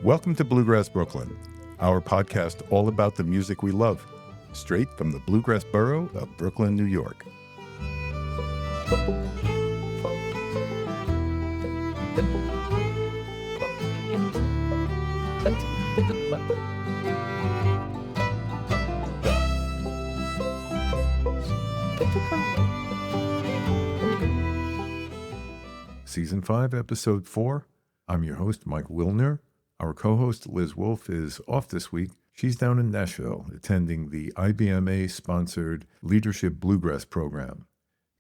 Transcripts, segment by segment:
Welcome to Bluegrass Brooklyn, our podcast all about the music we love, straight from the Bluegrass Borough of Brooklyn, New York. Season 5, Episode 4. I'm your host, Mike Wilner. Our co-host, Liz Wolfe, is off this week. She's down in Nashville attending the IBMA-sponsored Leadership Bluegrass program.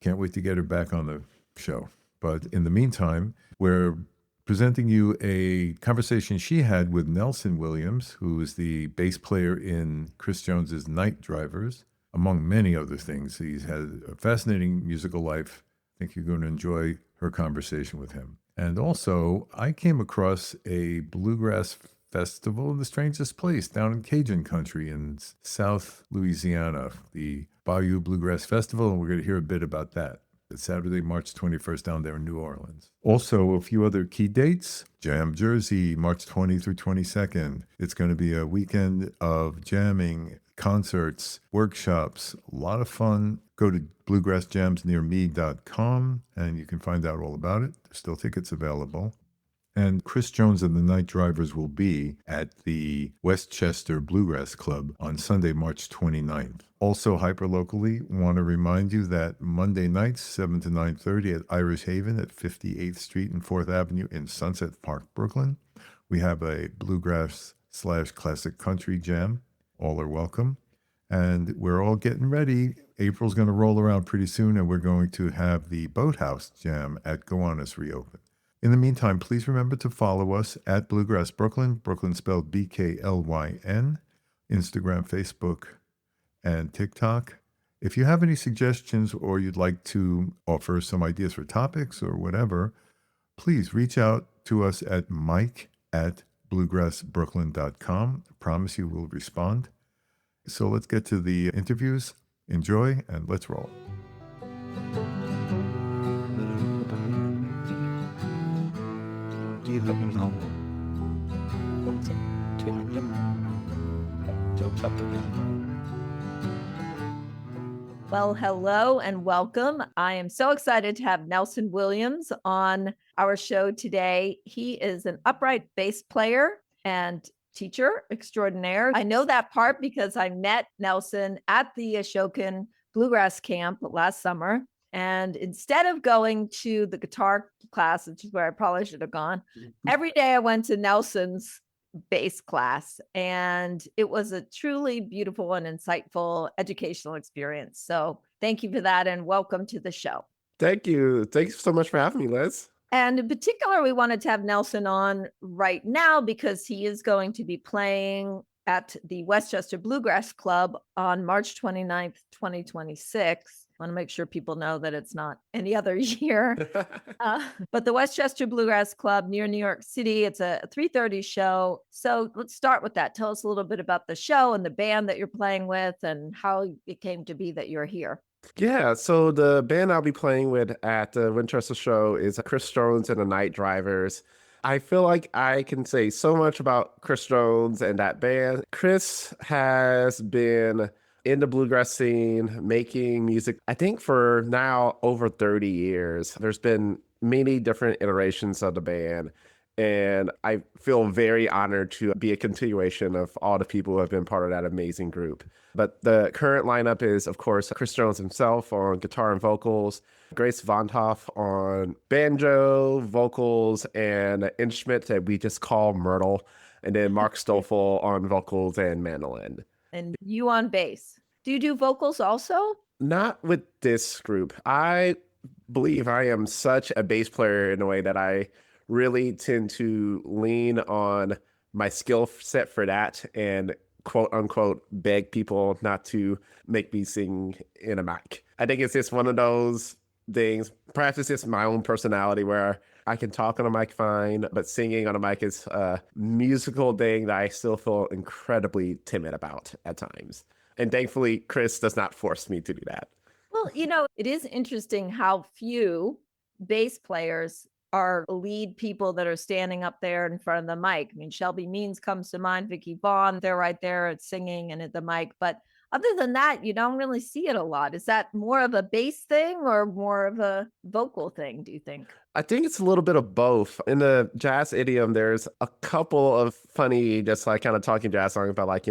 Can't wait to get her back on the show. But in the meantime, we're presenting you a conversation she had with Nelson Williams, who is the bass player in Chris Jones's Night Drivers, among many other things. He's had a fascinating musical life. I think you're going to enjoy her conversation with him. And also, I came across a bluegrass festival in the strangest place down in Cajun country in South Louisiana, the Bayou Bluegrass Festival, and we're going to hear a bit about that. It's Saturday, March 21st down there in New Orleans. Also, a few other key dates. Jam Jersey, March 20 through 22nd. It's going to be a weekend of jamming, concerts, workshops, a lot of fun. Go to bluegrassjamsnearme.com and you can find out all about it. There's still tickets available. And Chris Jones and the Night Drivers will be at the Westchester Bluegrass Club on Sunday, March 29th. Also, hyper-locally, want to remind you that Monday nights, 7 to 9:30 at Irish Haven at 58th Street and 4th Avenue in Sunset Park, Brooklyn. We have a bluegrass/classic country jam. All are welcome. And we're all getting ready. April's going to roll around pretty soon, and we're going to have the Boathouse Jam at Gowanus reopen. In the meantime, please remember to follow us at Bluegrass Brooklyn, Brooklyn spelled BKLYN, Instagram, Facebook, and TikTok. If you have any suggestions or you'd like to offer some ideas for topics or whatever, please reach out to us at mike@bluegrassbrooklyn.com. I promise you we'll respond. So let's get to the interviews. Enjoy, and let's roll. Well, hello and welcome. I am so excited to have Nelson Williams on our show today. He is an upright bass player and teacher extraordinaire. I know that part because I met Nelson at the Ashokan Bluegrass Camp last summer. And instead of going to the guitar class, which is where I probably should have gone, every day I went to Nelson's bass class. And it was a truly beautiful and insightful educational experience. So thank you for that and welcome to the show. Thank you. Thanks so much for having me, Liz. And in particular, we wanted to have Nelson on right now because he is going to be playing at the Westchester Bluegrass Club on March 29th, 2026. I want to make sure people know that it's not any other year. But the Westchester Bluegrass Club near New York City, it's a 3:30 show. So let's start with that. Tell us a little bit about the show and the band that you're playing with and how it came to be that you're here. Yeah, so the band I'll be playing with at the Winchester show is Chris Jones and the Night Drivers. I feel like I can say so much about Chris Jones and that band. Chris has been in the bluegrass scene, making music, I think for now over 30 years. There's been many different iterations of the band. And I feel very honored to be a continuation of all the people who have been part of that amazing group. But the current lineup is, of course, Chris Jones himself on guitar and vocals, Grace Vontoff on banjo, vocals, and an instrument that we just call Myrtle, and then Mark Stoffel on vocals and mandolin. And you on bass. Do you do vocals also? Not with this group. I believe I am such a bass player in a way that I really tend to lean on my skill set for that and quote unquote beg people not to make me sing in a mic. I think it's just one of those things. Perhaps it's just my own personality where I can talk on a mic fine, but singing on a mic is a musical thing that I still feel incredibly timid about at times. And thankfully, Chris does not force me to do that. Well, it is interesting how few bass players are lead people that are standing up there in front of the mic. I mean, Shelby Means comes to mind, Vicky Vaughn, they're right there at singing and at the mic. But other than that, you don't really see it a lot. Is that more of a bass thing or more of a vocal thing, do you think? I think it's a little bit of both. In the jazz idiom, there's a couple of funny, just like kind of talking jazz songs about like,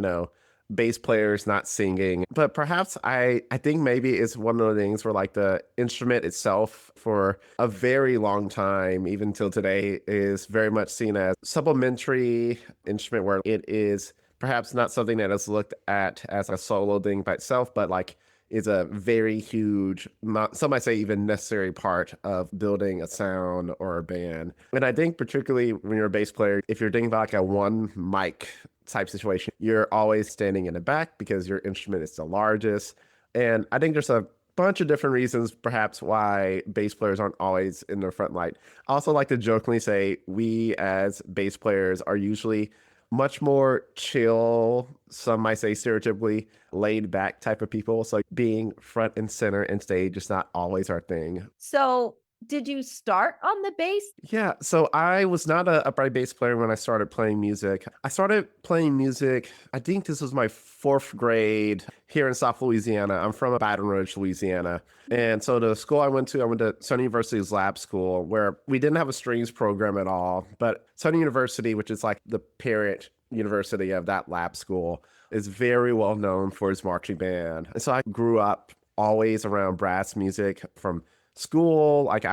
bass players not singing. But perhaps I think maybe it's one of the things where like the instrument itself for a very long time, even till today, is very much seen as supplementary instrument where it is perhaps not something that is looked at as a solo thing by itself, but like is a very huge, some might say even necessary part of building a sound or a band. And I think particularly when you're a bass player, if you're thinking about like a one mic type situation, you're always standing in the back because your instrument is the largest. And I think there's a bunch of different reasons perhaps why bass players aren't always in the front light. I also like to jokingly say we as bass players are usually much more chill, some might say stereotypically laid back type of people. So being front and center and stage is not always our thing. So did you start on the bass? Yeah, so I was not an upright bass player when I started playing music. I started playing music, I think this was my fourth grade here in South Louisiana. I'm from Baton Rouge, Louisiana. And so the school I went to Southern University's lab school, where we didn't have a strings program at all. But Southern University, which is like the parent university of that lab school, is very well known for its marching band. And so I grew up always around brass music from school. Like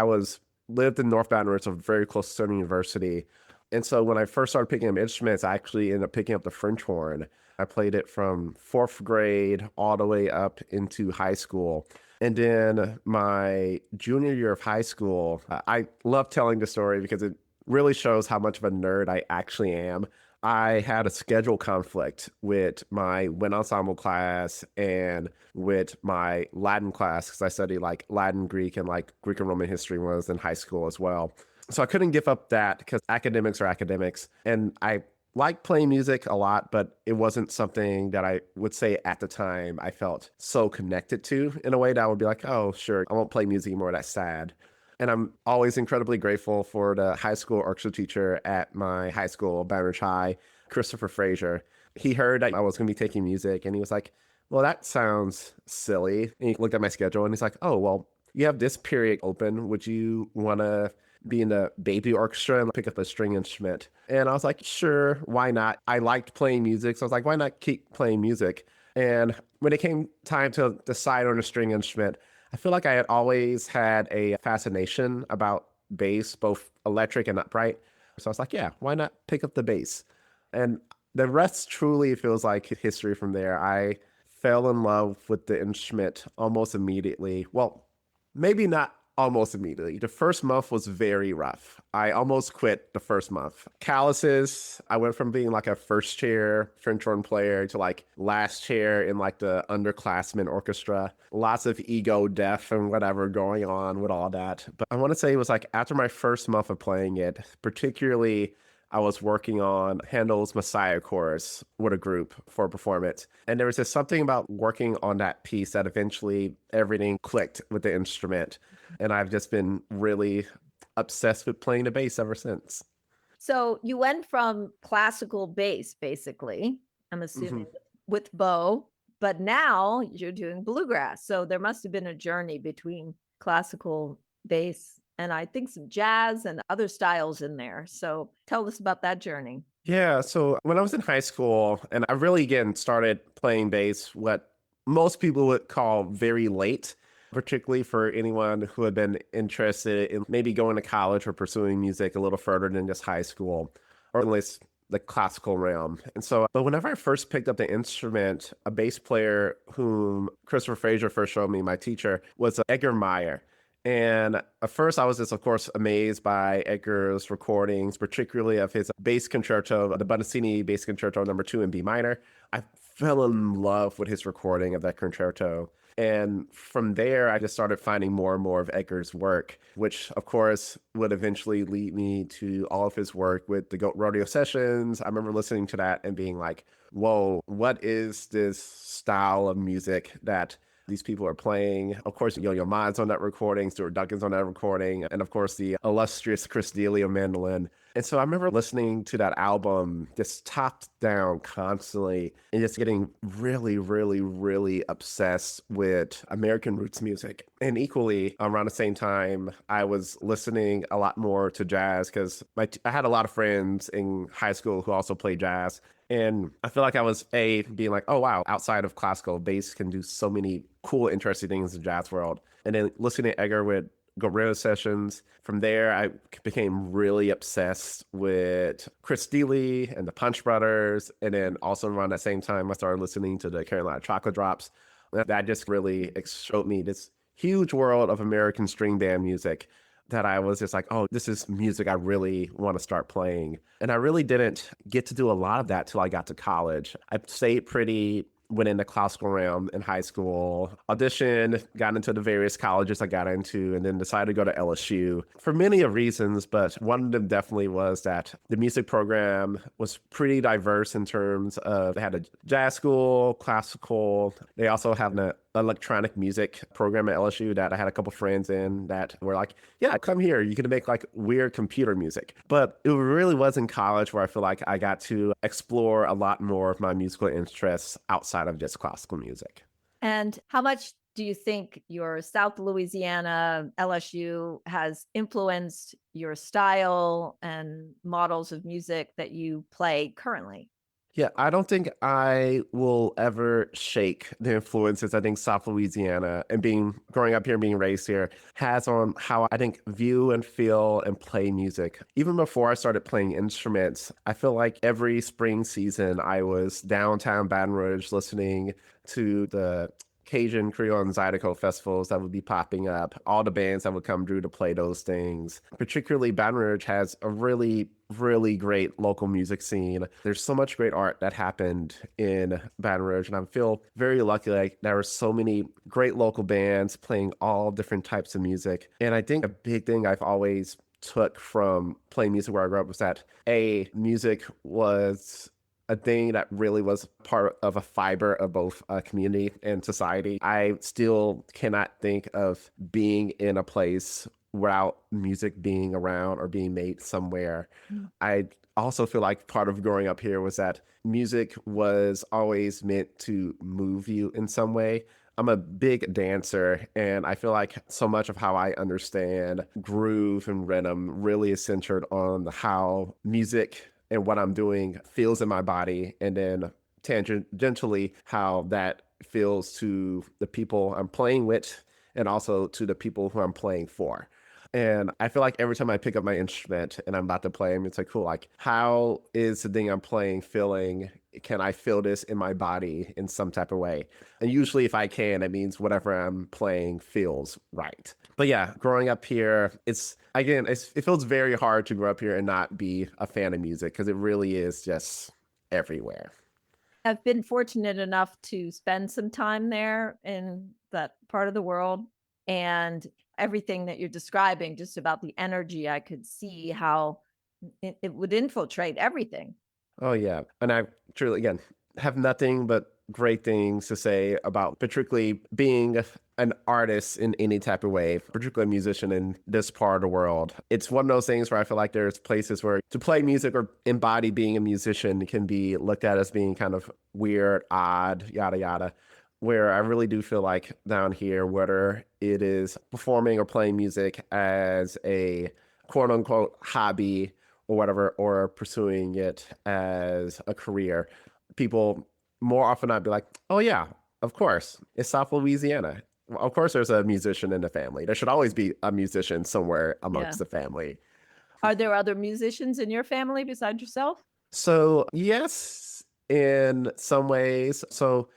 lived in North Baton Rouge, so very close to Southern University. And so when I first started picking up instruments, I actually ended up picking up the French horn. I played it from fourth grade all the way up into high school. And then my junior year of high school, I love telling the story because it really shows how much of a nerd I actually am. I had a schedule conflict with my wind ensemble class and with my Latin class because I studied like Latin, Greek, and like Greek and Roman history when I was in high school as well. So I couldn't give up that because academics are academics. And I like playing music a lot, but it wasn't something that I would say at the time I felt so connected to in a way that I would be like, oh, sure, I won't play music anymore. That's sad. And I'm always incredibly grateful for the high school orchestra teacher at my high school, Baton Rouge High, Christopher Frazier. He heard that I was going to be taking music and he was like, well, that sounds silly. And he looked at my schedule and he's like, oh, well, you have this period open. Would you want to be in the baby orchestra and pick up a string instrument? And I was like, sure, why not? I liked playing music. So I was like, why not keep playing music? And when it came time to decide on a string instrument, I feel like I had always had a fascination about bass, both electric and upright. So I was like, yeah, why not pick up the bass? And the rest truly feels like history from there. I fell in love with the instrument almost immediately. Well, maybe not almost immediately. The first month was very rough. I almost quit the first month. Calluses, I went from being like a first chair French horn player to like last chair in like the underclassmen orchestra. Lots of ego death and whatever going on with all that. But I want to say it was like after my first month of playing it, particularly I was working on Handel's Messiah chorus with a group for a performance. And there was just something about working on that piece that eventually everything clicked with the instrument. And I've just been really obsessed with playing the bass ever since. So you went from classical bass, basically, I'm assuming, with bow, but now you're doing bluegrass. So there must have been a journey between classical bass and I think some jazz and other styles in there. So tell us about that journey. Yeah, so when I was in high school, and I really, again, started playing bass, what most people would call very late, particularly for anyone who had been interested in maybe going to college or pursuing music a little further than just high school, or at least the classical realm. And so, but whenever I first picked up the instrument, a bass player whom Christopher Frazier first showed me, my teacher, was Edgar Meyer. And at first I was just, of course, amazed by Edgar's recordings, particularly of his bass concerto, the Bottesini bass concerto number 2 in B minor. I fell in love with his recording of that concerto. And from there, I just started finding more and more of Edgar's work, which, of course, would eventually lead me to all of his work with the Goat Rodeo Sessions. I remember listening to that and being like, whoa, what is this style of music that these people are playing. Of course, Yo-Yo Ma's on that recording, Stuart Duncan's on that recording, and of course the illustrious Chris Dealey on mandolin. And so I remember listening to that album just top down constantly and just getting really, really, really obsessed with American roots music. And equally, around the same time, I was listening a lot more to jazz because I had a lot of friends in high school who also played jazz. And I feel like I was being like, oh, wow, outside of classical, bass can do so many cool, interesting things in the jazz world. And then listening to Edgar with Guerrero sessions. From there, I became really obsessed with Chris Dealey and the Punch Brothers. And then also around that same time, I started listening to the Carolina Chocolate Drops. That just really showed me this huge world of American string band music that I was just like, oh, this is music I really want to start playing. And I really didn't get to do a lot of that till I got to college. I stayed went in the classical realm in high school, auditioned, got into the various colleges I got into, and then decided to go to LSU for many of reasons. But one of them definitely was that the music program was pretty diverse in terms of they had a jazz school, classical. They also have an electronic music program at LSU that I had a couple friends in that were like, yeah, come here. You can make like weird computer music. But it really was in college where I feel like I got to explore a lot more of my musical interests outside of just classical music. And how much do you think your South Louisiana LSU has influenced your style and models of music that you play currently? Yeah, I don't think I will ever shake the influences I think South Louisiana and growing up here and being raised here has on how I think view and feel and play music. Even before I started playing instruments, I feel like every spring season I was downtown Baton Rouge listening to the Cajun, Creole, and Zydeco festivals that would be popping up, all the bands that would come through to play those things. Particularly, Baton Rouge has a really, really great local music scene. There's so much great art that happened in Baton Rouge, and I feel very lucky like there were so many great local bands playing all different types of music. And I think a big thing I've always took from playing music where I grew up was that music was a thing that really was part of a fiber of both community and society. I still cannot think of being in a place without music being around or being made somewhere. I also feel like part of growing up here was that music was always meant to move you in some way. I'm a big dancer, and I feel like so much of how I understand groove and rhythm really is centered on how music and what I'm doing feels in my body, and then tangentially how that feels to the people I'm playing with and also to the people who I'm playing for. And I feel like every time I pick up my instrument and I'm about to play, it's like, cool, like how is the thing I'm playing feeling? Can I feel this in my body in some type of way? And usually if I can, it means whatever I'm playing feels right. But yeah, growing up here, it feels very hard to grow up here and not be a fan of music because it really is just everywhere. I've been fortunate enough to spend some time there in that part of the world, and everything that you're describing, just about the energy, I could see how it would infiltrate everything. Oh, yeah. And I truly, again, have nothing but great things to say about particularly being an artist in any type of way, particularly a musician in this part of the world. It's one of those things where I feel like there's places where to play music or embody being a musician can be looked at as being kind of weird, odd, yada, yada. Where I really do feel like down here, whether it is performing or playing music as a quote unquote hobby or whatever, or pursuing it as a career, people more often I'd be like, oh yeah, of course, it's South Louisiana. Of course, there's a musician in the family. There should always be a musician somewhere amongst the family. Are there other musicians in your family besides yourself? So yes, in some ways. So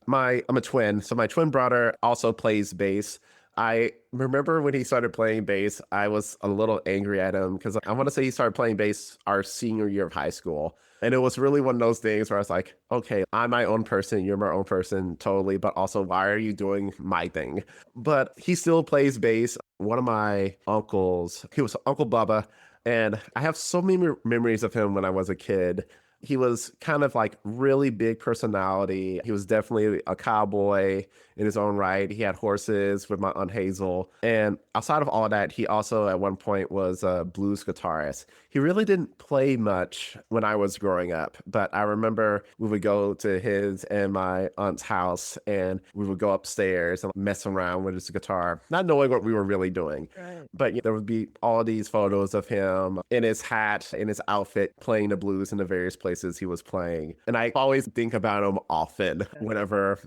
I'm a twin. So my twin brother also plays bass. I remember when he started playing bass, I was a little angry at him because I want to say he started playing bass our senior year of high school. And it was really one of those things where I was like, okay, I'm my own person. You're my own person. Totally. But also, why are you doing my thing? But he still plays bass. One of my uncles, he was Uncle Bubba. And I have so many memories of him when I was a kid. He was kind of like really big personality. He was definitely a cowboy in his own right. He had horses with my Aunt Hazel. And outside of all that, he also at one point was a blues guitarist. He really didn't play much when I was growing up, but I remember we would go to his and my aunt's house and we would go upstairs and mess around with his guitar, not knowing what we were really doing. Right. But there would be all these photos of him in his hat, in his outfit, playing the blues in the various places he was playing. And I always think about him often whenever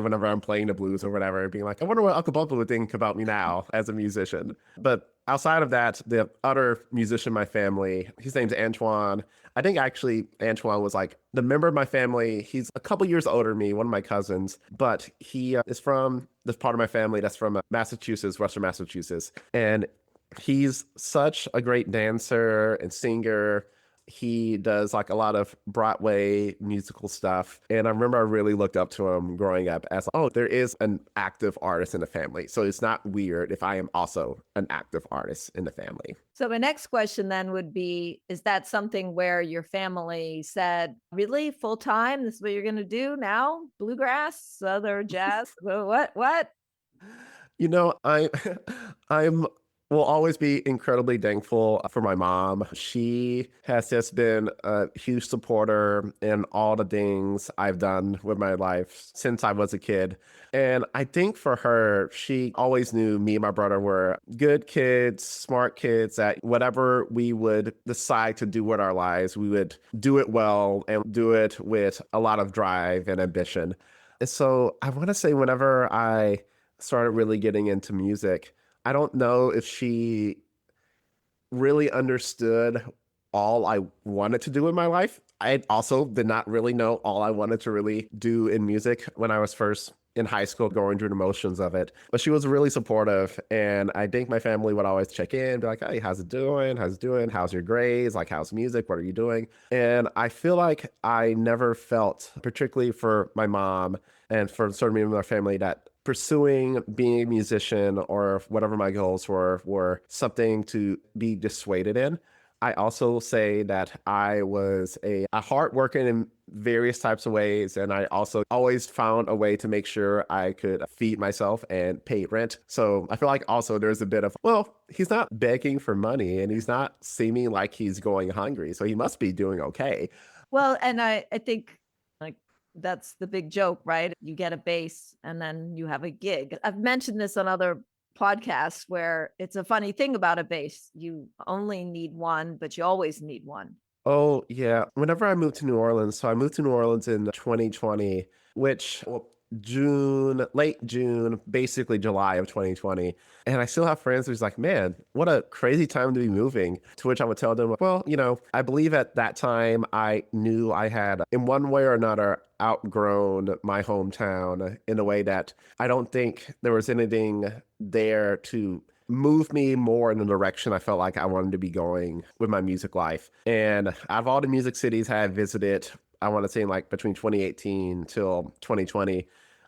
whenever I'm playing the blues or whatever, being like, I wonder what Uncle Bubba would think about me now as a musician. But outside of that, the other musician in my family, his name's Antoine. I think actually Antoine was like the member of my family. He's a couple years older than me, one of my cousins, but he is from this part of my family that's from Massachusetts, Western Massachusetts. And he's such a great dancer and singer. He does like a lot of Broadway musical stuff. And I remember I really looked up to him growing up as, oh, there is an active artist in the family. So it's not weird if I am also an active artist in the family. So my next question then would be, is that something where your family said, really full time? This is what you're going to do now? Bluegrass, other jazz? What? You know, I'm will always be incredibly thankful for my mom. She has just been a huge supporter in all the things I've done with my life since I was a kid. And I think for her, she always knew me and my brother were good kids, smart kids, that whatever we would decide to do with our lives, we would do it well and do it with a lot of drive and ambition. And so I want to say whenever I started really getting into music, I don't know if she really understood all I wanted to do in my life. I also did not really know all I wanted to really do in music when I was first in high school, going through the motions of it. But she was really supportive. And I think my family would always check in, be like, hey, how's it doing? How's it doing? How's your grades? Like, how's music? What are you doing? And I feel like I never felt, particularly for my mom and for certain members of my family, that pursuing being a musician or whatever my goals were something to be dissuaded in. I also say that I was a hard worker in various types of ways. And I also always found a way to make sure I could feed myself and pay rent. So I feel like also there's a bit of, well, he's not begging for money and he's not seeming like he's going hungry. So he must be doing okay. Well, and I think like that's the big joke, right? You get a bass and then you have a gig. I've mentioned this on other podcasts where it's a funny thing about a bass. You only need one, but you always need one. Oh, yeah. Whenever I moved to New Orleans, so I moved to New Orleans in 2020, which late June, basically July of 2020. And I still have friends who's like, man, what a crazy time to be moving. To which I would tell them, well, I believe at that time I knew I had, in one way or another, outgrown my hometown in a way that I don't think there was anything there to move me more in the direction I felt like I wanted to be going with my music life. And out of all the music cities I had visited, I want to say like between 2018 till 2020,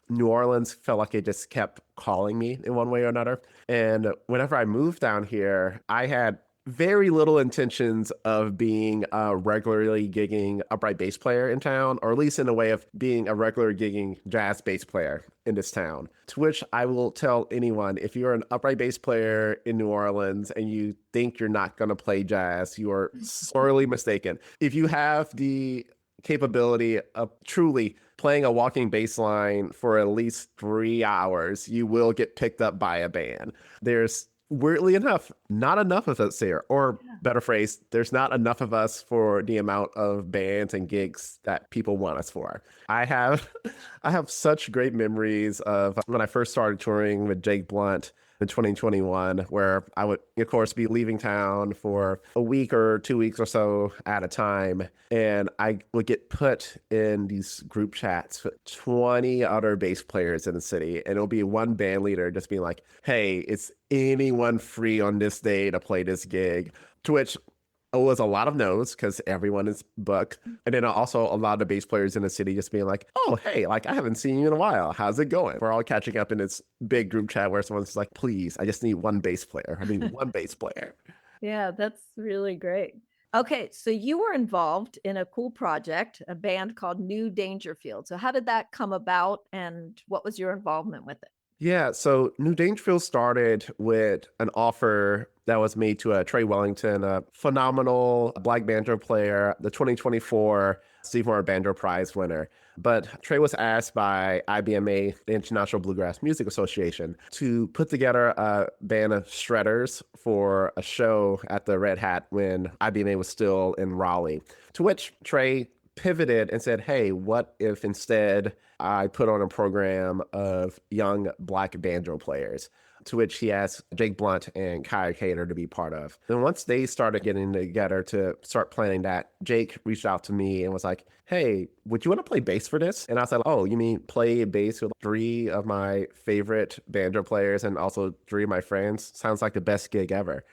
New Orleans felt like it just kept calling me in one way or another. And whenever I moved down here, I had very little intentions of being a regularly gigging upright bass player in town, or at least in a way of being a regular gigging jazz bass player in this town. To which I will tell anyone, if you're an upright bass player in New Orleans and you think you're not going to play jazz, you are sorely mistaken. If you have the capability of truly playing a walking bass line for at least 3 hours, you will get picked up by a band. There's, weirdly enough, not enough of us here, or better phrase, there's not enough of us for the amount of bands and gigs that people want us for. I have such great memories of when I first started touring with Jake Blunt in 2021, where I would, of course, be leaving town for a week or 2 weeks or so at a time. And I would get put in these group chats with 20 other bass players in the city. And it'll be one band leader just being like, hey, is anyone free on this day to play this gig? To which it was a lot of no's because everyone is booked. And then also a lot of bass players in the city just being like, oh, hey, like I haven't seen you in a while. How's it going? We're all catching up in this big group chat where someone's like, please, I just need one bass player. I need one bass player. Yeah, that's really great. Okay, so you were involved in a cool project, a band called New Dangerfield. So how did that come about and what was your involvement with it? Yeah, so New Dangerfield started with an offer that was made to Trey Wellington, a phenomenal black banjo player, the 2024 Steve Moore Banjo Prize winner. But Trey was asked by IBMA, the International Bluegrass Music Association, to put together a band of shredders for a show at the Red Hat when IBMA was still in Raleigh. To which Trey pivoted and said, hey, what if instead I put on a program of young black banjo players? To which he asked Jake Blunt and Kaya Cater to be part of. Then once they started getting together to start planning that, Jake reached out to me and was like, hey, would you want to play bass for this? And I was like, oh, you mean play bass with three of my favorite banjo players and also three of my friends? Sounds like the best gig ever.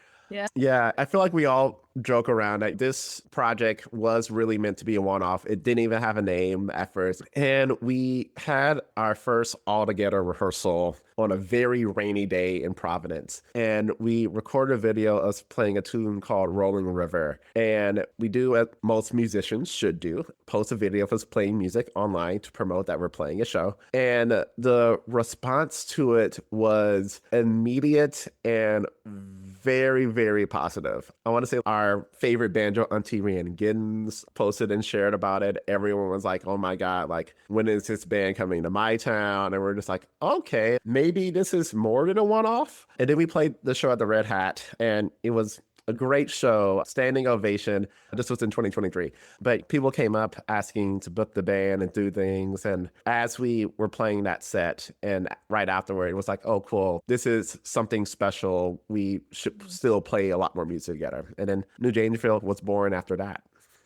Yeah, I feel like we all joke around that this project was really meant to be a one-off. It didn't even have a name at first. And we had our first all-together rehearsal on a very rainy day in Providence. And we recorded a video of us playing a tune called Rolling River. And we do what most musicians should do, post a video of us playing music online to promote that we're playing a show. And the response to it was immediate and very, very positive. I want to say our favorite banjo auntie Rhiannon Giddens posted and shared about it. Everyone was like, oh my God, like, when is this band coming to my town? And we're just like, okay, maybe this is more than a one-off. And then we played the show at the Red Hat, and it was a great show, standing ovation. This was in 2023. But people came up asking to book the band and do things. And as we were playing that set, and right afterward, it was like, oh, cool. This is something special. We should still play a lot more music together. And then New Dangerfield was born after that.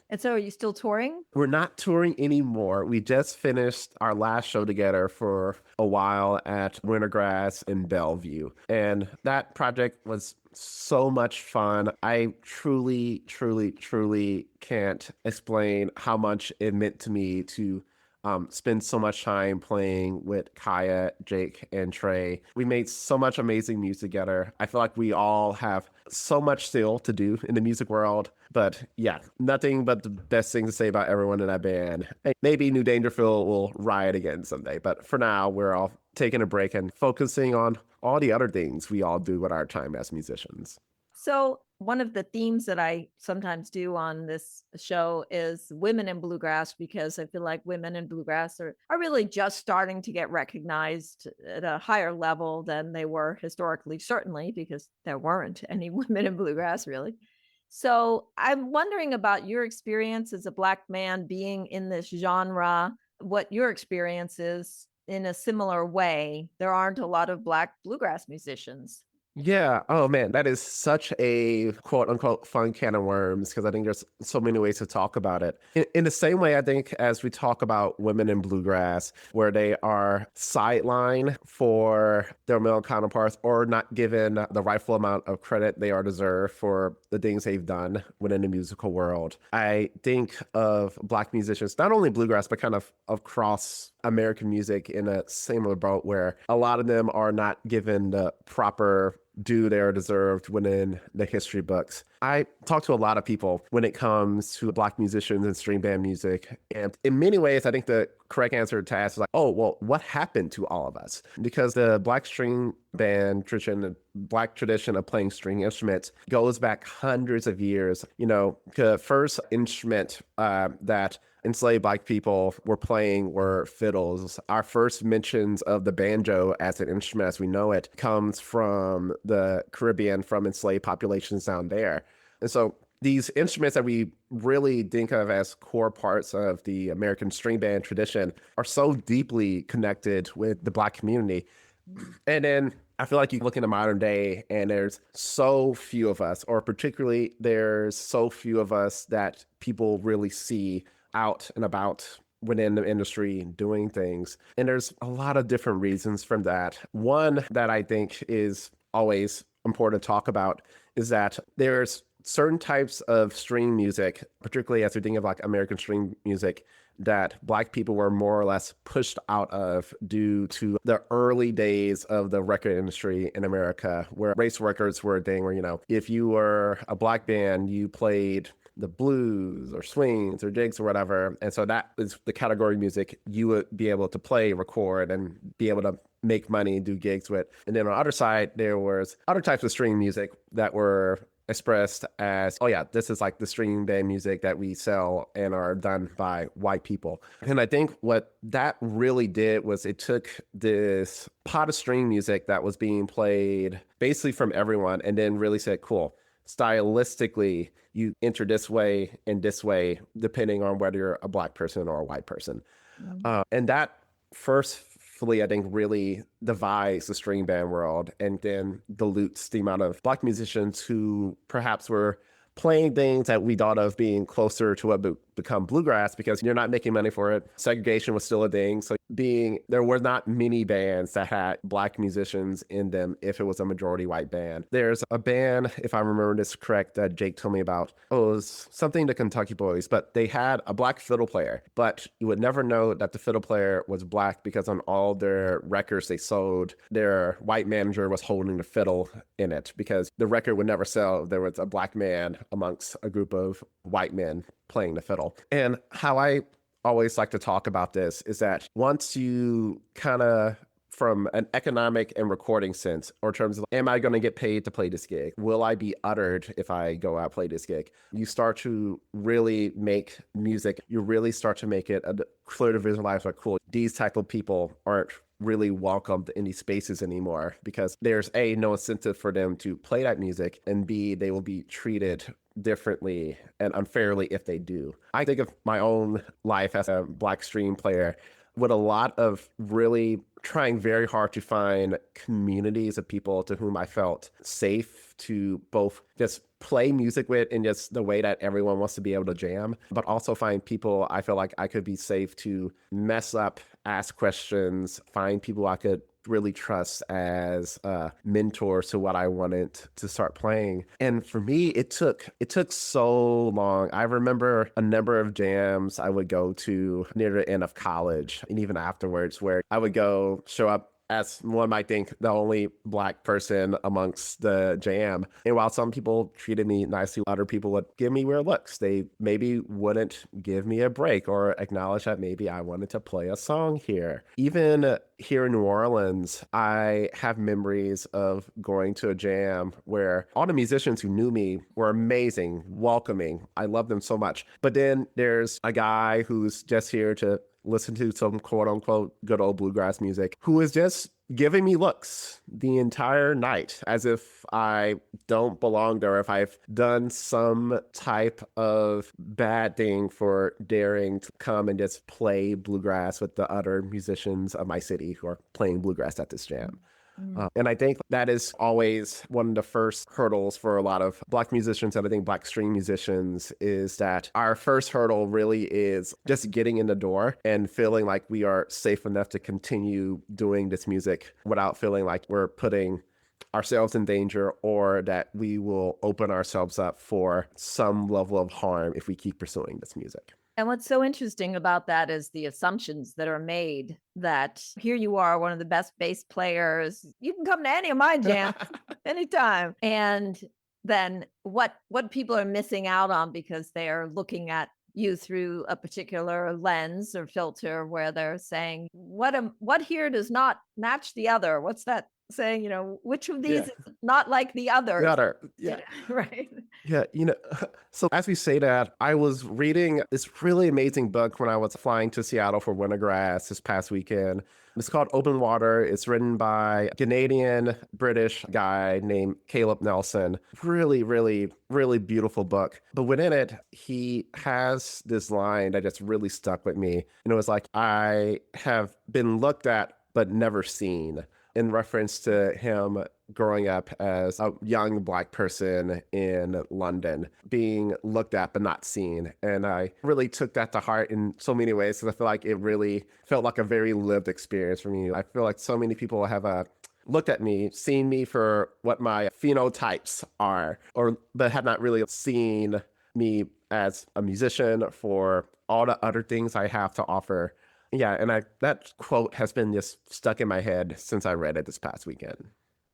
And so are you still touring? We're not touring anymore. We just finished our last show together for a while at Wintergrass in Bellevue. And that project was so much fun. I truly, truly, truly can't explain how much it meant to me to spend so much time playing with Kaya, Jake, and Trey. We made so much amazing music together. I feel like we all have so much still to do in the music world. But yeah, nothing but the best thing to say about everyone in that band. Hey, maybe New Dangerfield will riot again someday. But for now, we're all taking a break and focusing on all the other things we all do with our time as musicians. So one of the themes that I sometimes do on this show is women in bluegrass, because I feel like women in bluegrass are really just starting to get recognized at a higher level than they were historically, certainly, because there weren't any women in bluegrass, really. So I'm wondering about your experience as a Black man being in this genre, what your experience is in a similar way. There aren't a lot of Black bluegrass musicians. Yeah. Oh man, that is such a quote unquote fun can of worms, because I think there's so many ways to talk about it. In the same way, I think, as we talk about women in bluegrass, where they are sidelined for their male counterparts or not given the rightful amount of credit they are deserved for the things they've done within the musical world. I think of Black musicians, not only bluegrass, but kind of across American music in a similar boat, where a lot of them are not given the proper due they are deserved within the history books. I talk to a lot of people when it comes to Black musicians and string band music. And in many ways, I think the correct answer to ask is like, oh, well, what happened to all of us? Because the Black string band tradition, the Black tradition of playing string instruments goes back hundreds of years. You know, the first instrument that enslaved Black people were playing were fiddles. Our first mentions of the banjo as an instrument as we know it comes from the Caribbean, from enslaved populations down there. And so these instruments that we really think of as core parts of the American string band tradition are so deeply connected with the Black community. And then I feel like you look in the modern day and there's so few of us, or particularly there's so few of us that people really see out and about within the industry doing things. And there's a lot of different reasons from that. One that I think is always important to talk about is that there's certain types of string music, particularly as we think of like American string music, that Black people were more or less pushed out of due to the early days of the record industry in America, where race records were a thing where, you know, if you were a Black band, you played the blues or swings or jigs or whatever. And so that is the category of music you would be able to play, record, and be able to make money and do gigs with. And then on the other side, there was other types of string music that were expressed as, oh yeah, this is like the string band music that we sell and are done by white people. And I think what that really did was it took this pot of string music that was being played basically from everyone and then really said, cool, stylistically, you enter this way and this way, depending on whether you're a Black person or a white person. And that firstly, I think, really divides the string band world and then dilutes the amount of Black musicians who perhaps were playing things that we thought of being closer to what become bluegrass, because you're not making money for it. Segregation was still a thing. So there were not many bands that had Black musicians in them if it was a majority white band. There's a band, if I remember this correct, that Jake told me about. Oh, it was something the Kentucky Boys, but they had a Black fiddle player, but you would never know that the fiddle player was Black because on all their records they sold, their white manager was holding the fiddle in it, because the record would never sell if there was a Black man amongst a group of white men playing the fiddle. And how I always like to talk about this is that once you kind of, from an economic and recording sense, or in terms of, am I going to get paid to play this gig? Will I be uttered if I go out play this gig? You start to really make music. You really start to make it clear to visualize, like, cool, these type of people aren't really welcomed in these spaces anymore, because there's A, no incentive for them to play that music, and B, they will be treated differently and unfairly if they do. I think of my own life as a Black string player with a lot of really trying very hard to find communities of people to whom I felt safe to both just play music with in just the way that everyone wants to be able to jam, but also find people I feel like I could be safe to mess up, ask questions, find people I could really trust as mentors to what I wanted to start playing. And for me, it took so long. I remember a number of jams I would go to near the end of college and even afterwards, where I would go show up as one might think the only Black person amongst the jam. And while some people treated me nicely, other people would give me weird looks. They maybe wouldn't give me a break or acknowledge that maybe I wanted to play a song here. Even here in New Orleans, I have memories of going to a jam where all the musicians who knew me were amazing, welcoming. I love them so much. But then there's a guy who's just here to listen to some quote unquote good old bluegrass music, who is just giving me looks the entire night as if I don't belong there, if I've done some type of bad thing for daring to come and just play bluegrass with the other musicians of my city who are playing bluegrass at this jam. And I think that is always one of the first hurdles for a lot of Black musicians, and I think Black string musicians, is that our first hurdle really is just getting in the door and feeling like we are safe enough to continue doing this music without feeling like we're putting ourselves in danger, or that we will open ourselves up for some level of harm if we keep pursuing this music. And what's so interesting about that is the assumptions that are made that here you are, one of the best bass players. You can come to any of my jams anytime. And then what people are missing out on because they are looking at you through a particular lens or filter where they're saying, what here does not match the other? What's that saying? Which of these is not like the other? The other, yeah. Right. Yeah, so as we say that, I was reading this really amazing book when I was flying to Seattle for Wintergrass this past weekend. It's called Open Water. It's written by a Canadian-British guy named Caleb Nelson. Really, really, really beautiful book. But within it, he has this line that just really stuck with me. And it was like, I have been looked at but never seen, in reference to him growing up as a young Black person in London, being looked at but not seen. And I really took that to heart in so many ways, because I feel like it really felt like a very lived experience for me. I feel like so many people have looked at me, seen me for what my phenotypes are, but have not really seen me as a musician for all the other things I have to offer. Yeah, and that quote has been just stuck in my head since I read it this past weekend.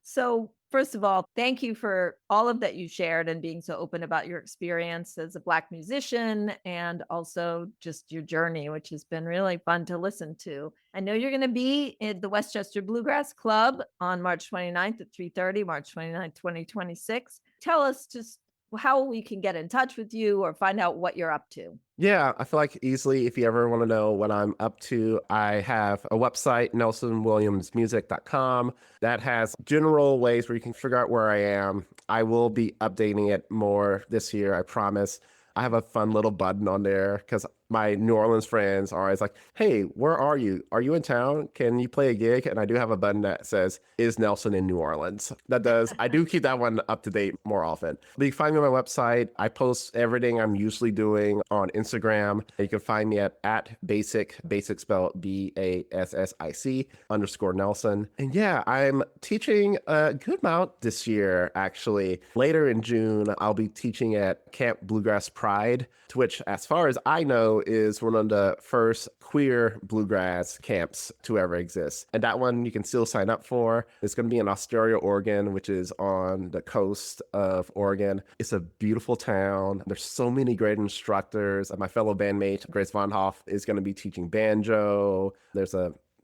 So, first of all, thank you for all of that you shared and being so open about your experience as a Black musician and also just your journey, which has been really fun to listen to. I know you're going to be at the Westchester Bluegrass Club on March 29th at 3:30, March 29th, 2026. Tell us just how we can get in touch with you or find out what you're up to. Yeah, I feel like easily, if you ever want to know what I'm up to, I have a website, nelsonwilliamsmusic.com, that has general ways where you can figure out where I am. I will be updating it more this year, I promise. I have a fun little button on there because my New Orleans friends are always like, hey, where are you? Are you in town? Can you play a gig? And I do have a button that says, is Nelson in New Orleans? I do keep that one up to date more often. But you can find me on my website. I post everything I'm usually doing on Instagram. You can find me at basic spelled BASSIC_Nelson. And yeah, I'm teaching a good amount this year, actually. Later in June, I'll be teaching at Camp Bluegrass Pride, to which, as far as I know, is one of the first queer bluegrass camps to ever exist. And that one you can still sign up for. It's going to be in Astoria, Oregon, which is on the coast of Oregon. It's a beautiful town. There's so many great instructors. My fellow bandmate, Grace Von Hoff, is going to be teaching banjo. There's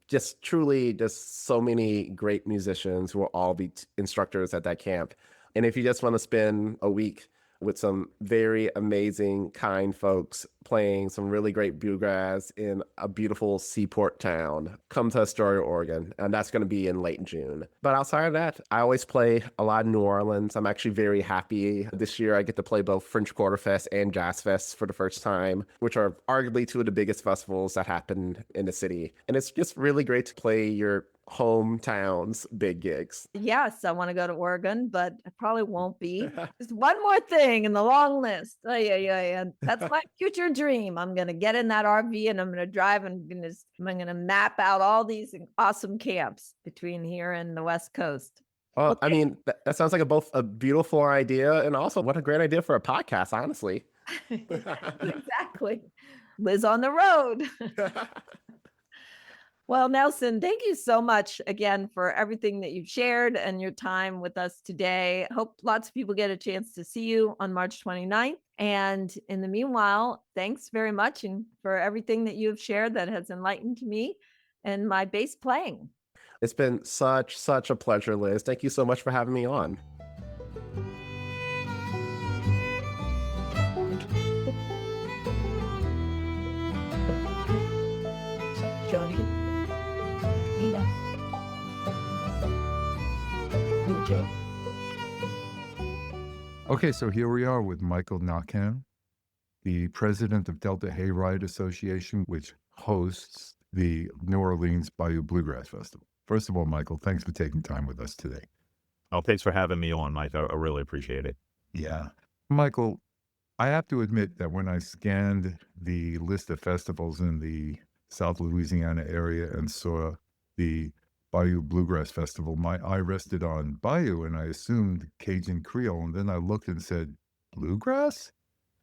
just so many great musicians who will all be instructors at that camp. And if you just want to spend a week with some very amazing, kind folks playing some really great bluegrass in a beautiful seaport town, come to Astoria, Oregon, and that's going to be in late June. But outside of that, I always play a lot in New Orleans. I'm actually very happy. This year, I get to play both French Quarter Fest and Jazz Fest for the first time, which are arguably two of the biggest festivals that happen in the city. And it's just really great to play your hometowns big gigs. Yes, I want to go to Oregon, but I probably won't be. Just one more thing in the long list. Yeah. That's my future dream. I'm going to get in that RV and I'm going to drive and I'm going to map out all these awesome camps between here and the West Coast. Well, Okay. I mean, that sounds like both a beautiful idea and also what a great idea for a podcast, honestly. Exactly. Liz on the road. Well, Nelson, thank you so much again for everything that you've shared and your time with us today. Hope lots of people get a chance to see you on March 29th. And in the meanwhile, thanks very much and for everything that you have shared that has enlightened me and my bass playing. It's been such a pleasure, Liz. Thank you so much for having me on. Joni. Okay, so here we are with Michael Naquin, the president of Delta Hayride Association, which hosts the New Orleans Bayou Bluegrass Festival. First of all, Michael, thanks for taking time with us today. Oh, thanks for having me on, Mike. I really appreciate it. Yeah. Michael, I have to admit that when I scanned the list of festivals in the South Louisiana area and saw the Bayou Bluegrass Festival, my eye rested on Bayou and I assumed Cajun Creole. And then I looked and said, bluegrass?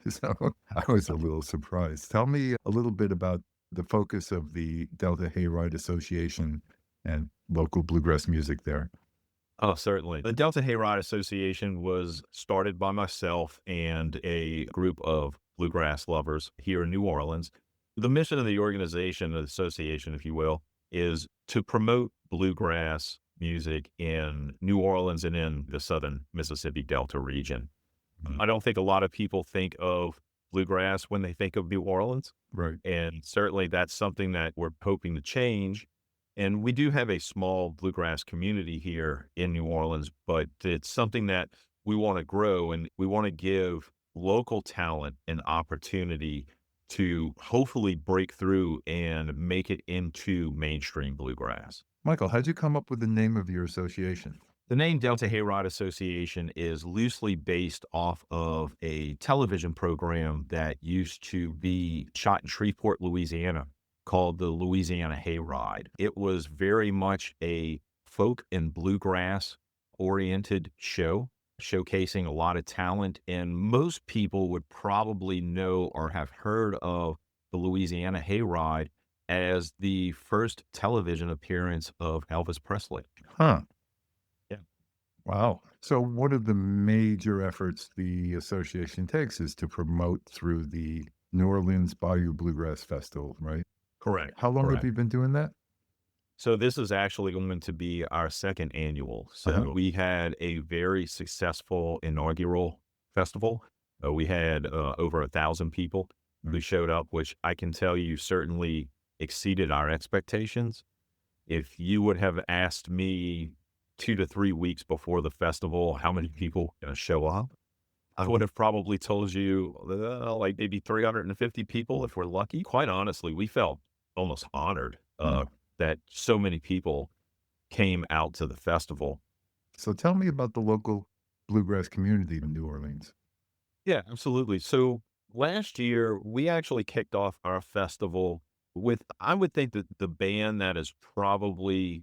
So I was a little surprised. Tell me a little bit about the focus of the Delta Hayride Association and local bluegrass music there. Oh, certainly. The Delta Hayride Association was started by myself and a group of bluegrass lovers here in New Orleans. The mission of the organization, the association, if you will, is to promote bluegrass music in New Orleans and in the southern Mississippi Delta region. I don't think a lot of people think of bluegrass when they think of New Orleans. Right. And certainly that's something that we're hoping to change. And we do have a small bluegrass community here in New Orleans, but it's something that we want to grow and we want to give local talent an opportunity to hopefully break through and make it into mainstream bluegrass. Michael, how'd you come up with the name of your association? The name Delta Hayride Association is loosely based off of a television program that used to be shot in Shreveport, Louisiana, called the Louisiana Hayride. It was very much a folk and bluegrass oriented show, showcasing a lot of talent. And most people would probably know or have heard of the Louisiana Hayride as the first television appearance of Elvis Presley. Huh. Yeah. Wow. So one of the major efforts the association takes is to promote through the New Orleans Bayou Bluegrass Festival, right? Correct. How long have Correct. you been doing that? So this is actually going to be our second annual. Uh-huh. So we had a very successful inaugural festival. We had over 1,000 people who Mm. showed up, which I can tell you certainly exceeded our expectations. If you would have asked me 2 to 3 weeks before the festival how many people going to show up, I would have probably told you like maybe 350 people if we're lucky. Quite honestly, we felt almost honored Mm. that so many people came out to the festival. So tell me about the local bluegrass community in New Orleans. Yeah, absolutely. So last year, we actually kicked off our festival with, I would think that the band that is probably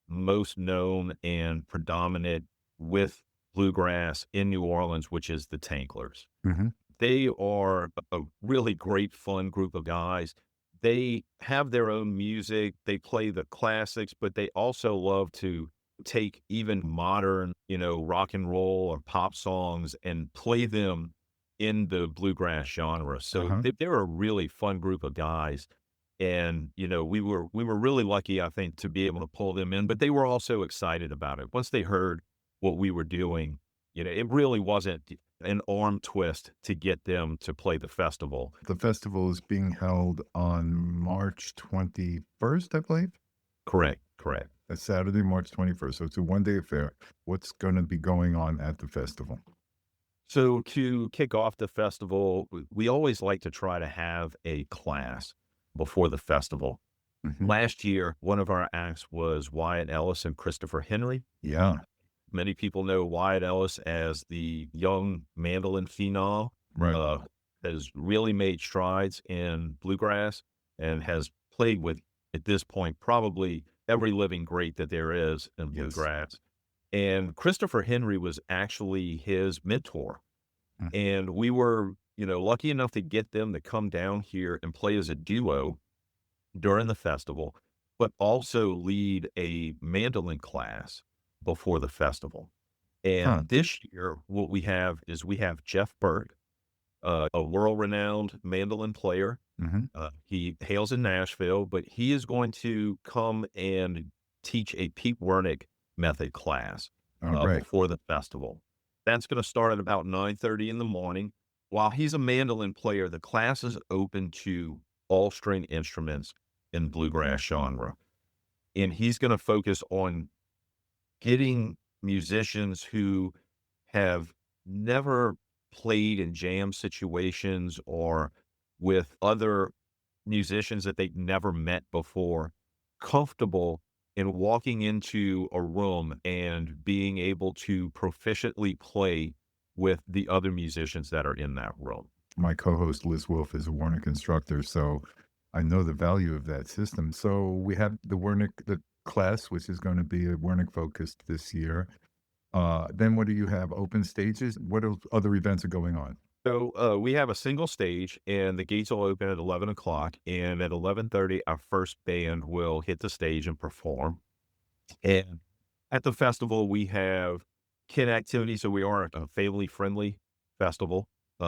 most known and predominant with bluegrass in New Orleans, which is the Tanklers. Hmm. They are a really great, fun group of guys. They have their own music. They play the classics, but they also love to take even modern, rock and roll or pop songs and play them in the bluegrass genre. So Uh-huh. they're a really fun group of guys. And, we were really lucky, I think, to be able to pull them in, but they were also excited about it. Once they heard what we were doing, it really wasn't an arm twist to get them to play the festival. The festival is being held on March 21st, I believe. Correct, correct. That's Saturday, March 21st. So it's a one-day affair. What's going to be going on at the festival? So to kick off the festival, we always like to try to have a class before the festival. Mhm. Last year, one of our acts was Wyatt Ellis and Christopher Henry. Yeah, Many people know Wyatt Ellis as the young mandolin phenom, right. uh, has really made strides in bluegrass and has played with, at this point, probably every living great that there is in Yes. bluegrass. And Christopher Henry was actually his mentor. Mm. And we were, lucky enough to get them to come down here and play as a duo during the festival, but also lead a mandolin class before the festival. And Huh. this year, what we have is we have Jeff Burke, a world-renowned mandolin player. Mhm. He hails in Nashville, but he is going to come and teach a Pete Wernick method class All right. before the festival. That's going to start at about 9:30 in the morning. While he's a mandolin player, the class is open to all string instruments in bluegrass genre. And he's going to focus on getting musicians who have never played in jam situations or with other musicians that they've never met before, comfortable in walking into a room and being able to proficiently play with the other musicians that are in that room. My co-host Liz Wolf is a Warnick instructor, so I know the value of that system. So we have the class, which is going to be a Warnick focused this year. Then what do you have? Open stages? What other events are going on? So we have a single stage, and the gates will open at 11 o'clock. And at 11:30, our first band will hit the stage and perform. And at the festival, we have kid activities. So we are a family friendly festival.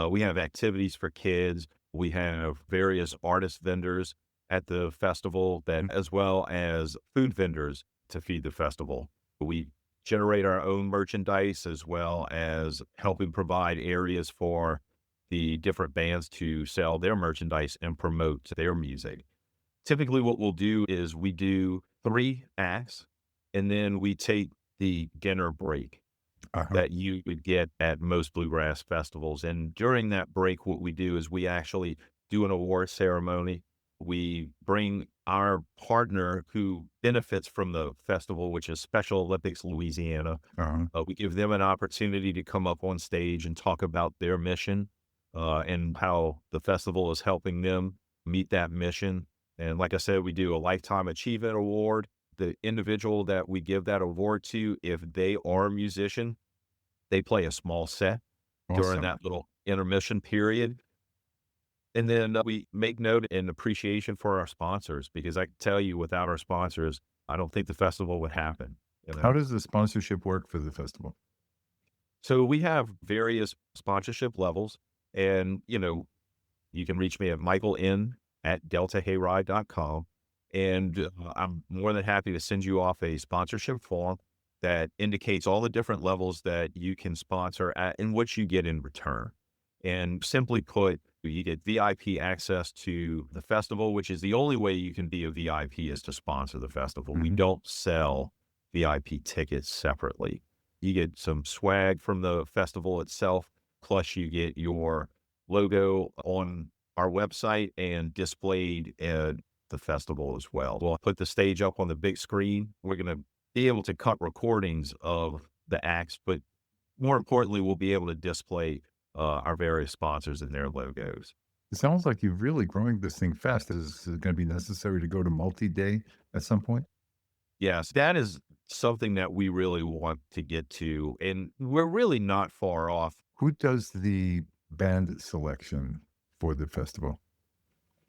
We have activities for kids. We have various artist vendors at the festival, that as well as food vendors to feed the festival. We generate our own merchandise as well as helping provide areas for the different bands to sell their merchandise and promote their music. Typically, what we'll do is we do 3 acts, and then we take the dinner break Uh-huh. that you would get at most bluegrass festivals. And during that break, what we do is we actually do an award ceremony. We bring our partner who benefits from the festival, which is Special Olympics Louisiana. Uh-huh. We give them an opportunity to come up on stage and talk about their mission and how the festival is helping them meet that mission. And like I said, we do a Lifetime Achievement Award. The individual that we give that award to, if they are a musician, they play a small set during Awesome. that little intermission period. And then we make note and appreciation for our sponsors, because I can tell you, without our sponsors, I don't think the festival would happen. You know? How does the sponsorship work for the festival? So we have various sponsorship levels, and you can reach me at michaeln@deltahayride.com. And I'm more than happy to send you off a sponsorship form that indicates all the different levels that you can sponsor at and what you get in return. And simply put, you get VIP access to the festival, which is the only way you can be a VIP is to sponsor the festival. We Mhm. don't sell VIP tickets separately. You get some swag from the festival itself, plus you get your logo on our website and displayed at the festival as well. We'll put the stage up on the big screen. We're going to be able to cut recordings of the acts, but more importantly, we'll be able to display our various sponsors and their logos. It sounds like you're really growing this thing fast. Is it going to be necessary to go to multi-day at some point? Yes, that is something that we really want to get to, and we're really not far off. Who does the band selection for the festival?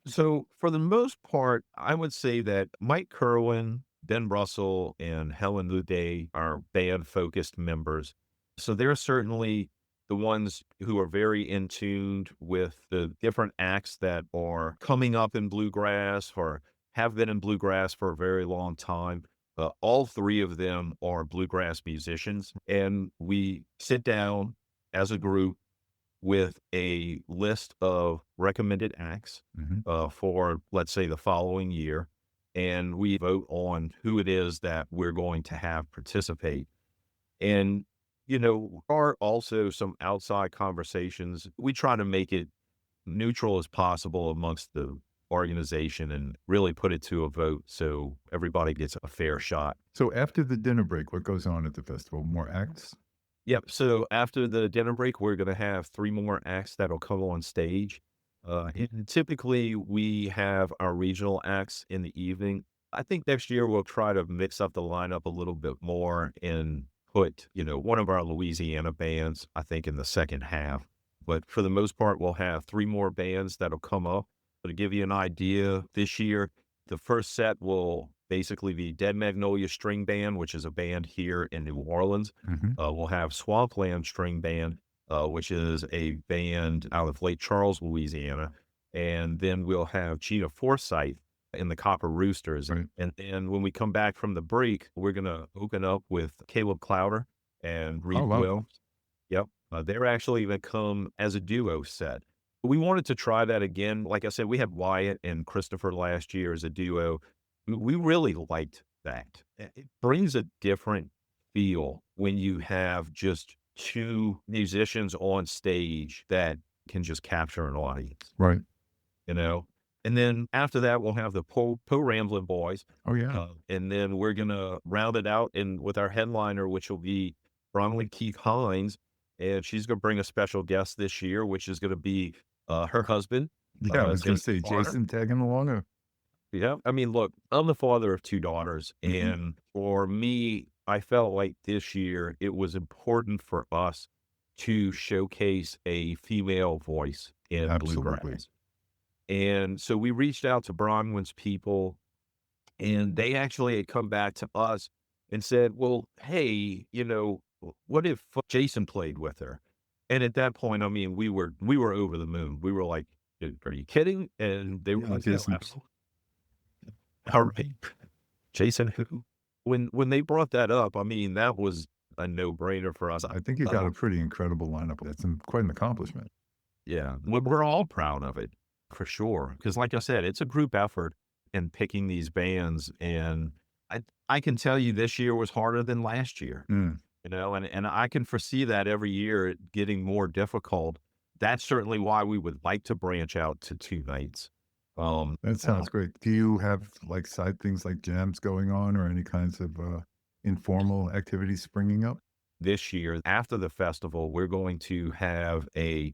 So, for the most part, I would say that Mike Kerwin, Ben Russell, and Helen Luday are band-focused members. So they're certainly the ones who are very in tune with the different acts that are coming up in bluegrass or have been in bluegrass for a very long time. All three of them are bluegrass musicians, and we sit down as a group with a list of recommended acts Mhm. for, let's say, the following year, and we vote on who it is that we're going to have participate. And, there are also some outside conversations. We try to make it neutral as possible amongst the organization and really put it to a vote so everybody gets a fair shot. So after the dinner break, what goes on at the festival? More acts? Yep. So after the dinner break, we're going to have three more acts that'll come on stage. And typically, we have our regional acts in the evening. I think next year we'll try to mix up the lineup a little bit more and put, one of our Louisiana bands, I think, in the second half. But for the most part, we'll have three more bands that'll come up. But to give you an idea, this year, the first set will basically be Dead Magnolia String Band, which is a band here in New Orleans. Mhm. We'll have Swampland String Band, which is a band out of Lake Charles, Louisiana. And then we'll have Gina Forsyth in the Copper Roosters. Right. And then when we come back from the break, we're going to open up with Caleb Clowder and Reed Oh, wow. Williams. Yep. They're actually going to come as a duo set. We wanted to try that again. Like I said, we had Wyatt and Christopher last year as a duo. We really liked that. It brings a different feel when you have just two musicians on stage that can just capture an audience, Right. you know? And then after that, we'll have the Po Ramblin' Boys. Oh, yeah. And then we're going to round it out with our headliner, which will be Bronwyn Keith Hines. And she's going to bring a special guest this year, which is going to be her husband. Yeah, I was going to say, Jason Bonner. Jason tagging along. Or... Yeah. I mean, look, I'm the father of two daughters. Mhm. And for me, I felt like this year it was important for us to showcase a female voice in Absolutely. bluegrass. And so we reached out to Bronwyn's people, and they actually had come back to us and said, well, hey, what if Jason played with her? And at that point, I mean, we were over the moon. We were like, are you kidding? And they were Yeah, like, Jason. no, absolutely. All right. Jason who? When they brought that up, I mean, that was a no-brainer for us. I think you got a pretty incredible lineup. That's quite an accomplishment. Yeah, we're all proud of it, for sure. Because like I said, it's a group effort in picking these bands. And I can tell you this year was harder than last year, Mm. and I can foresee that every year it getting more difficult. That's certainly why we would like to branch out to two nights. That sounds great. Do you have like side things like jams going on or any kinds of informal activities springing up? This year, after the festival, we're going to have a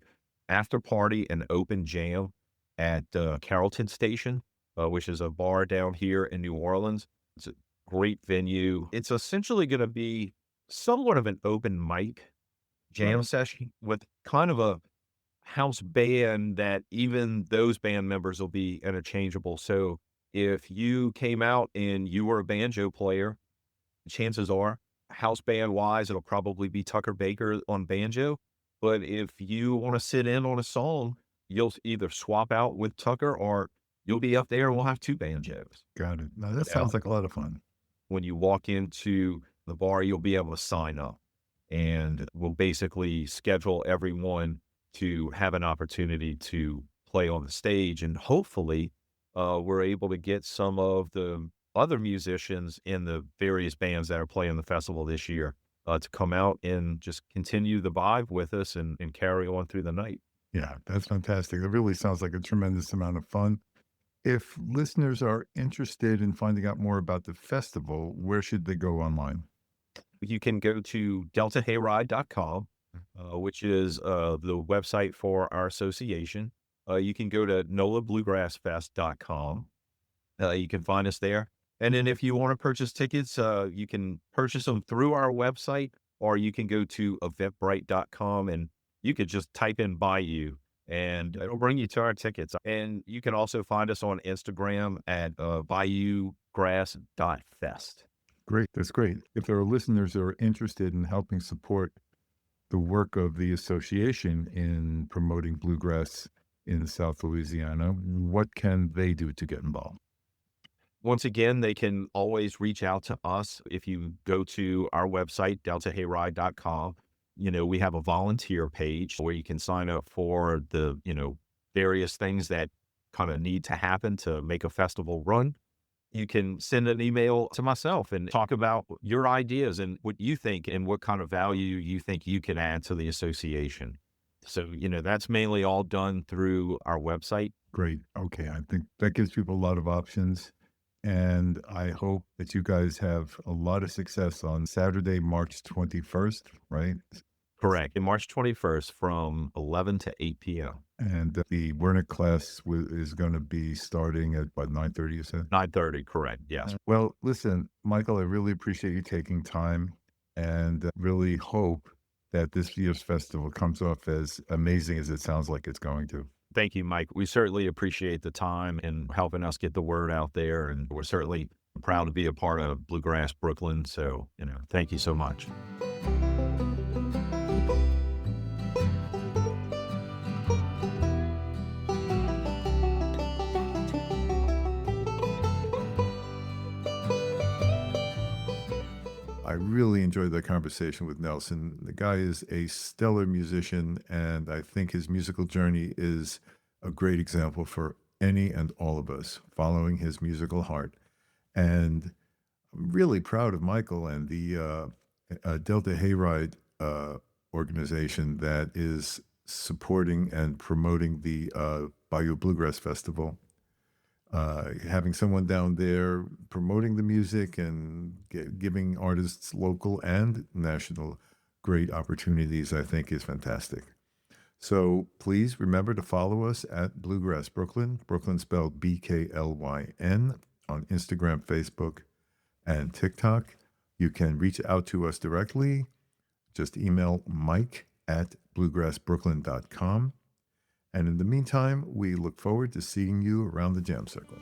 after party and open jam at Carrollton Station, which is a bar down here in New Orleans. It's a great venue. It's essentially going to be somewhat of an open mic jam Right. session with kind of a house band that even those band members will be interchangeable. So if you came out and you were a banjo player chances are, house band wise, it'll probably be Tucker Baker on banjo. But if you want to sit in on a song, you'll either swap out with Tucker or you'll be up there and we'll have two banjos. Got it. Now that Yeah. sounds like a lot of fun. When you walk into the bar, you'll be able to sign up, and we'll basically schedule everyone to have an opportunity to play on the stage. And hopefully, we're able to get some of the other musicians in the various bands that are playing the festival this year to come out and just continue the vibe with us and carry on through the night. Yeah, that's fantastic. It really sounds like a tremendous amount of fun. If listeners are interested in finding out more about the festival, where should they go online? You can go to deltahayride.com, which is the website for our association. You can go to nolabluegrassfest.com. You can find us there. And then if you want to purchase tickets, you can purchase them through our website, or you can go to eventbrite.com and you could just type in Bayou and it'll bring you to our tickets. And you can also find us on Instagram at bayoubluegrass.fest. Great. That's great. If there are listeners who are interested in helping support the work of the association in promoting bluegrass in South Louisiana, what can they do to get involved? Once again, they can always reach out to us. If you go to our website, deltahayride.com, we have a volunteer page where you can sign up for the, various things that kind of need to happen to make a festival run. You can send an email to myself and talk about your ideas and what you think and what kind of value you think you can add to the association. So, that's mainly all done through our website. Great. Okay. I think that gives people a lot of options. And I hope that you guys have a lot of success on Saturday, March 21st, right? Correct. And March 21st from 11 to 8 p.m. And the Wernick class is going to be starting at, 9:30, you said? 9:30, correct. Yes. Well, listen, Michael, I really appreciate you taking time and really hope that this year's festival comes off as amazing as it sounds like it's going to. Thank you, Mike. We certainly appreciate the time and helping us get the word out there. And we're certainly proud to be a part of Bluegrass Brooklyn. So, thank you so much. I really enjoyed that conversation with Nelson. The guy is a stellar musician, and I think his musical journey is a great example for any and all of us following his musical heart. And I'm really proud of Michael and the Delta Hayride organization that is supporting and promoting the Bayou Bluegrass Festival. Having someone down there promoting the music and giving artists local and national great opportunities, I think is fantastic. So please remember to follow us at Bluegrass Brooklyn, Brooklyn spelled BKLYN, on Instagram, Facebook, and TikTok. You can reach out to us directly. Just email mike@bluegrassbrooklyn.com. And in the meantime, we look forward to seeing you around the Jam Circle.